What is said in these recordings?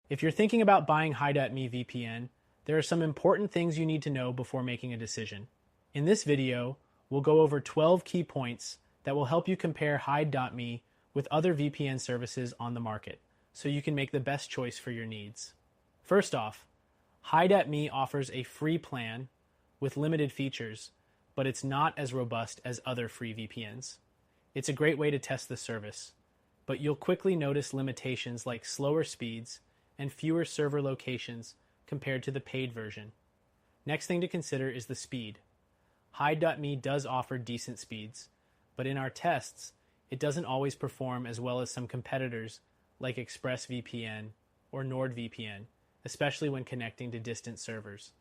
If you're thinking about buying Hi.me VPN, there are some important things you need to know before making a decision. In this video, we'll go over 12 key points that will help you compare Hi.me with other VPN services on the market, so you can make the best choice for your needs. First off, Hi.me offers a free plan with limited features, but it's not as robust as other free VPNs. It's a great way to test the service, but you'll quickly notice limitations like slower speeds and fewer server locations compared to the paid version. Next thing to consider is the speed. Hi.me does offer decent speeds, but in our tests, it doesn't always perform as well as some competitors like ExpressVPN or NordVPN, especially when connecting to distant servers.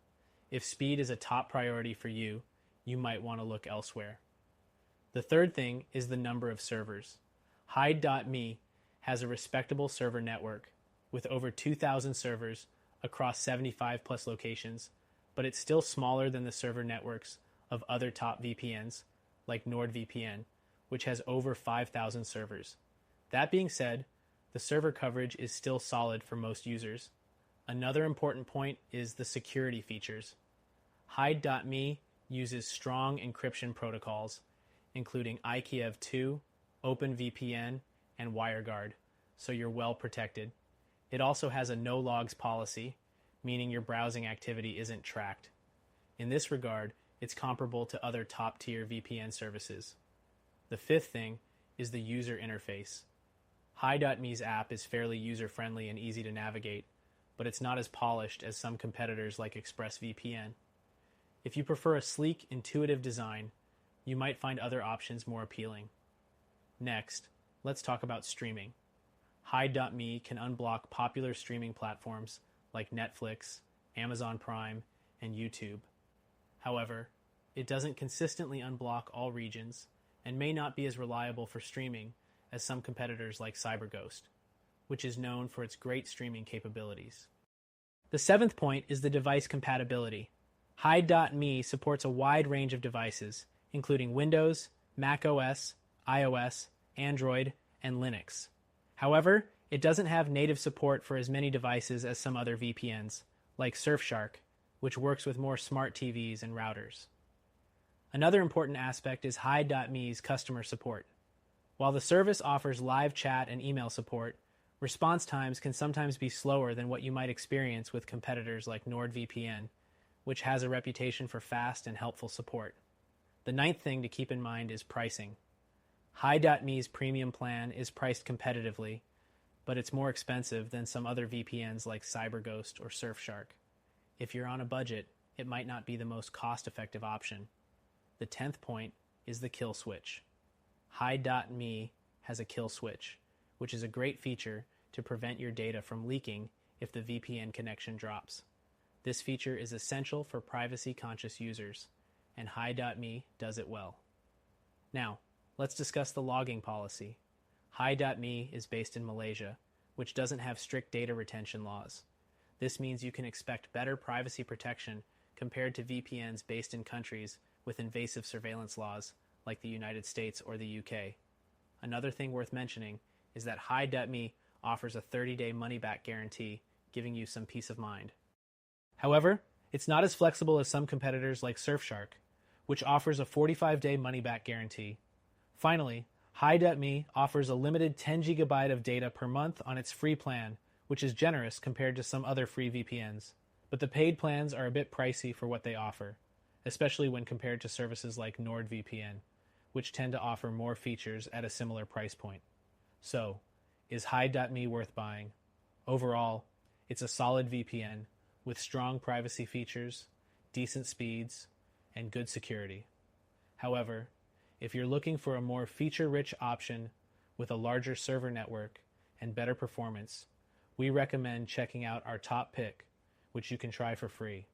If speed is a top priority for you, you might want to look elsewhere. The third thing is the number of servers. Hi.me has a respectable server network with over 2,000 servers across 75 plus locations, but it's still smaller than the server networks of other top VPNs like NordVPN, which has over 5,000 servers. That being said, the server coverage is still solid for most users. Another important point is the security features. Hi.me uses strong encryption protocols, including IKEV2, OpenVPN, and WireGuard, so you're well protected. It also has a no logs policy, meaning your browsing activity isn't tracked. In this regard, it's comparable to other top-tier VPN services. The fifth thing is the user interface. Hi.me's app is fairly user-friendly and easy to navigate, but it's not as polished as some competitors like ExpressVPN. If you prefer a sleek, intuitive design, you might find other options more appealing. Next, let's talk about streaming. Hi.me can unblock popular streaming platforms like Netflix, Amazon Prime, and YouTube. However, it doesn't consistently unblock all regions and may not be as reliable for streaming as some competitors like CyberGhost, which is known for its great streaming capabilities. The seventh point is the device compatibility. Hi.me supports a wide range of devices, including Windows, Mac OS, iOS, Android, and Linux. However, it doesn't have native support for as many devices as some other VPNs, like Surfshark, which works with more smart TVs and routers. Another important aspect is Hi.me's customer support. While the service offers live chat and email support, response times can sometimes be slower than what you might experience with competitors like NordVPN, which has a reputation for fast and helpful support. The ninth thing to keep in mind is pricing. Hi.me's premium plan is priced competitively, but it's more expensive than some other VPNs like CyberGhost or Surfshark. If you're on a budget, it might not be the most cost-effective option. The 10th point is the kill switch. Hi.me has a kill switch, which is a great feature to prevent your data from leaking if the VPN connection drops. This feature is essential for privacy-conscious users, and Hi.me does it well. Now, let's discuss the logging policy. Hi.me is based in Malaysia, which doesn't have strict data retention laws. This means you can expect better privacy protection compared to VPNs based in countries with invasive surveillance laws like the United States or the UK. Another thing worth mentioning is that Hi.me offers a 30-day money-back guarantee, giving you some peace of mind. However, it's not as flexible as some competitors like Surfshark, which offers a 45-day money-back guarantee. Finally, Hi.me offers a limited 10 GB of data per month on its free plan, which is generous compared to some other free VPNs. But the paid plans are a bit pricey for what they offer, especially when compared to services like NordVPN, which tend to offer more features at a similar price point. So, is Hi.me worth buying? Overall, it's a solid VPN with strong privacy features, decent speeds, and good security. However, if you're looking for a more feature-rich option with a larger server network and better performance, we recommend checking out our top pick, which you can try for free.